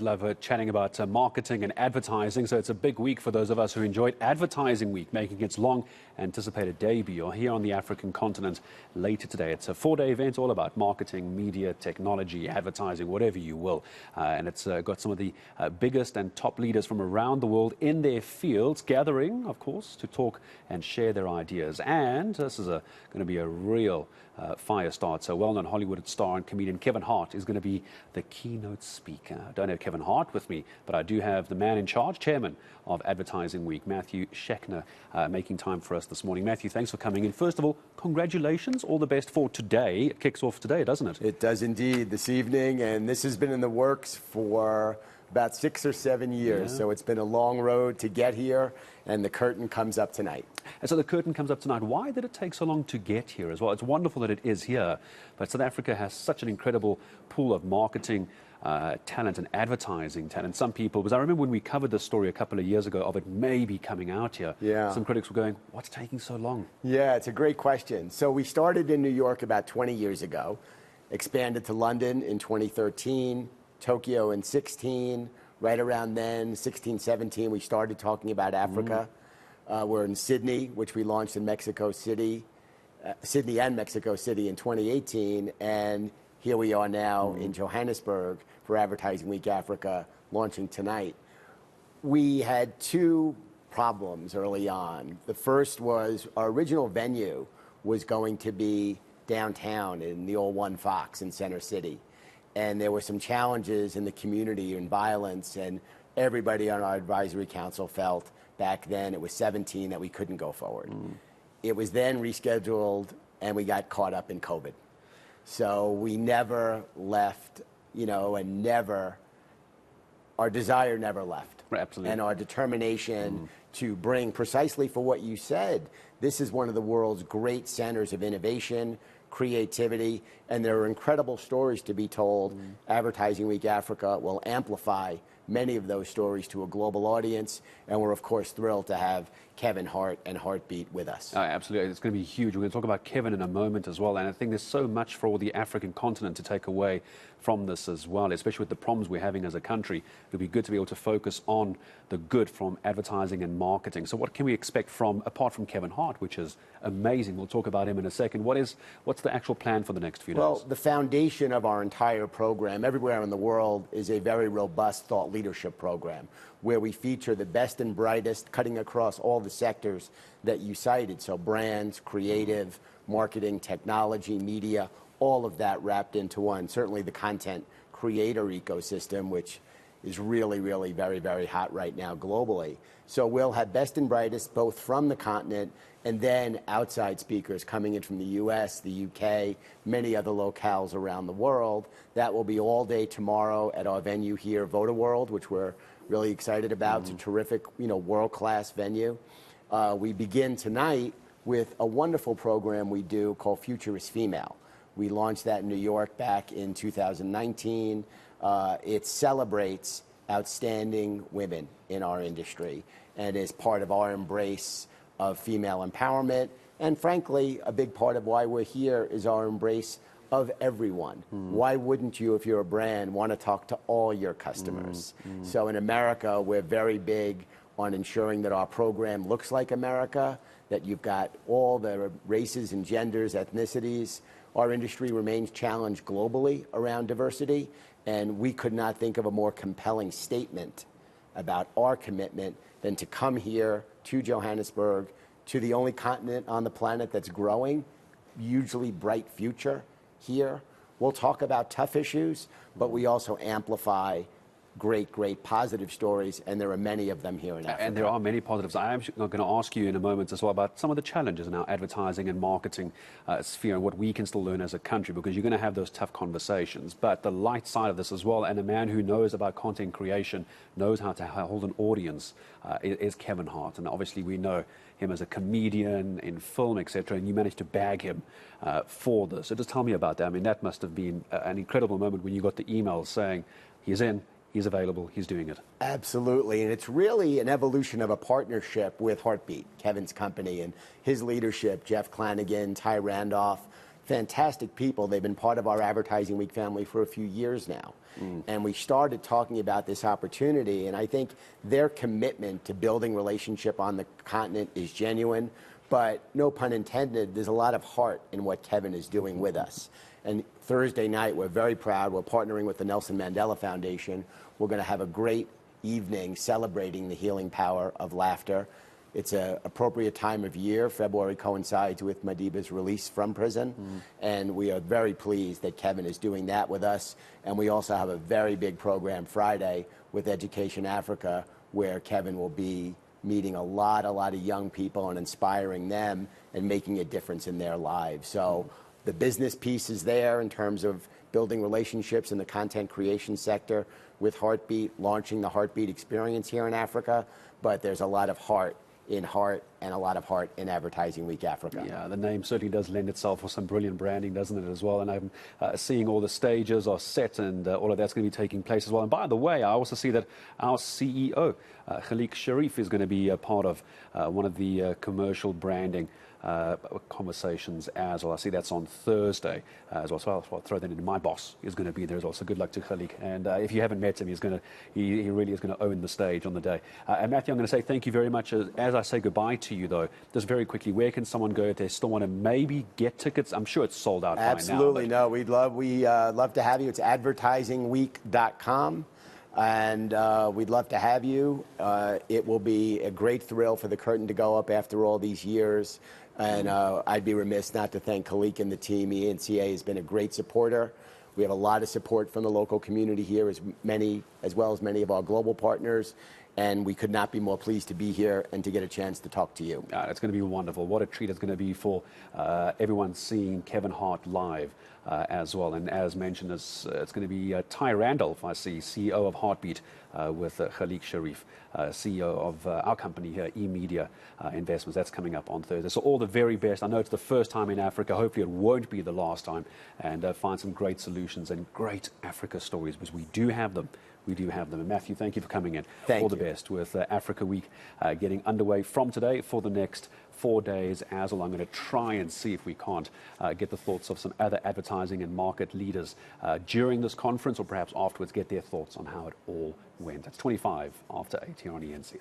Love chatting about marketing and advertising. So it's a big week for those of us who enjoyed Advertising Week, making its long anticipated debut here on the African continent later today. It's a 4-day event all about marketing, media, technology, advertising, whatever you will. And it's got some of the biggest and top leaders from around the world in their fields gathering, of course, to talk and share their ideas. And this is going to be a real fire start. So well-known Hollywood star and comedian Kevin Hart is going to be the keynote speaker. I don't have Kevin Hart with me, but I do have the man in charge, chairman of Advertising Week, Matthew Scheckner, making time for us this morning. Matthew, thanks for coming in. First of all, congratulations. All the best for today. It kicks off today, doesn't it? It does indeed, this evening, and this has been in the works for about 6 or 7 years. Yeah. So it's been a long road to get here, and the curtain comes up tonight. And so the curtain comes up tonight. Why did it take so long to get here as well? It's wonderful that it is here, but South Africa has such an incredible pool of marketing talent and advertising talent. Some people, because I remember when we covered this story a couple of years ago of it maybe coming out here, some critics were going, what's taking so long? Yeah, it's a great question. So we started in New York about 20 years ago, expanded to London in 2013, Tokyo in 16, right around then, 16, 17, we started talking about Africa. We're in Sydney, which we launched in Mexico City, Sydney and Mexico City in 2018, and here we are now in Johannesburg for Advertising Week Africa, launching tonight. We had two problems early on. The first was our original venue was going to be downtown in the old One Fox in Center City. And there were some challenges in the community and violence, and everybody on our advisory council felt back then, it was 17, that we couldn't go forward. It was then rescheduled, and we got caught up in COVID. So we never left, and our desire never left. Absolutely. And our determination to bring, precisely for what you said, this is one of the world's great centers of innovation, creativity, and there are incredible stories to be told. Advertising Week Africa will amplify many of those stories to a global audience, and we're of course thrilled to have Kevin Hart and Heartbeat with us. Absolutely, it's going to be huge. We're going to talk about Kevin in a moment as well, and I think there's so much for the African continent to take away from this as well, especially with the problems we're having as a country. It'll be good to be able to focus on the good from advertising and marketing. So what can we expect apart from Kevin Hart, which is amazing? We'll talk about him in a second. What's the actual plan for the next few days? Well, the foundation of our entire program everywhere in the world is a very robust thought leadership program where we feature the best and brightest, cutting across all the sectors that you cited. So brands, creative, marketing, technology, media, all of that wrapped into one. Certainly the content creator ecosystem, which is really, really very, very hot right now globally. So we'll have best and brightest both from the continent and then outside speakers coming in from the US, the UK, many other locales around the world. That will be all day tomorrow at our venue here, Voda World, which we're really excited about. It's a terrific, world-class venue. We begin tonight with a wonderful program we do called Future is Female. We launched that in New York back in 2019. It celebrates outstanding women in our industry and is part of our embrace of female empowerment. And frankly, a big part of why we're here is our embrace of everyone. Why wouldn't you, if you're a brand, want to talk to all your customers? So in America, we're very big on ensuring that our program looks like America, that you've got all the races and genders, ethnicities. Our industry remains challenged globally around diversity, and we could not think of a more compelling statement about our commitment than to come here to Johannesburg, to the only continent on the planet that's growing, hugely bright future here. We'll talk about tough issues, but we also amplify great, great positive stories, and there are many of them here in Africa. And there are many positives. I am going to ask you in a moment as well about some of the challenges in our advertising and marketing sphere and what we can still learn as a country, because you're going to have those tough conversations. But the light side of this as well, and a man who knows about content creation, knows how to hold an audience, is Kevin Hart. And obviously we know him as a comedian in film, etc., and you managed to bag him for this. So just tell me about that. I mean, that must have been an incredible moment when you got the email saying he's in, he's available, he's doing it. Absolutely, and it's really an evolution of a partnership with Heartbeat, Kevin's company, and his leadership, Jeff Clanagan, Ty Randolph, fantastic people. They've been part of our Advertising Week family for a few years now. And we started talking about this opportunity, and I think their commitment to building relationship on the continent is genuine, but no pun intended, there's a lot of heart in what Kevin is doing with us. And Thursday night, we're very proud. We're partnering with the Nelson Mandela Foundation. We're going to have a great evening celebrating the healing power of laughter. It's an appropriate time of year. February coincides with Madiba's release from prison, and we are very pleased that Kevin is doing that with us. And we also have a very big program Friday with Education Africa, where Kevin will be meeting a lot of young people and inspiring them and making a difference in their lives. So the business piece is there in terms of building relationships in the content creation sector with Heartbeat, launching the Heartbeat experience here in Africa, but there's a lot of heart in Hart and a lot of heart in Advertising Week Africa. Yeah, the name certainly does lend itself for some brilliant branding, doesn't it, as well? And I'm seeing all the stages are set, and all of that's going to be taking place as well. And by the way, I also see that our CEO, Khalik Sharif, is going to be a part of one of the commercial branding conversations as well. I see that's on Thursday as well. So I'll throw that in. My boss is going to be there as well. So good luck to Khalik. And if you haven't met him, he really is going to own the stage on the day. And Matthew, I'm going to say thank you very much. As I say goodbye to you, though, just very quickly, where can someone go if they still want to maybe get tickets? I'm sure it's sold out Absolutely. by now. No, we love to have you. It's advertisingweek.com. And we'd love to have you. It will be a great thrill for the curtain to go up after all these years. And I'd be remiss not to thank Khalik and the team. eNCA has been a great supporter. We have a lot of support from the local community here, as well as many of our global partners. And we could not be more pleased to be here and to get a chance to talk to you. It's going to be wonderful. What a treat it's going to be for everyone seeing Kevin Hart live as well. And as mentioned, it's going to be Ty Randolph, I see, CEO of Heartbeat, with Khalik Sharif, CEO of our company here, eMedia Investments. That's coming up on Thursday. So all the very best. I know it's the first time in Africa. Hopefully it won't be the last time. And find some great solutions and great Africa stories, because we do have them. We do have them. And Matthew, thank you for coming in. All the best with Africa Week getting underway from today for the next 4 days as well. I'm going to try and see if we can't get the thoughts of some other advertising and market leaders during this conference, or perhaps afterwards get their thoughts on how it all went. That's 25 after 8 here on eNCA.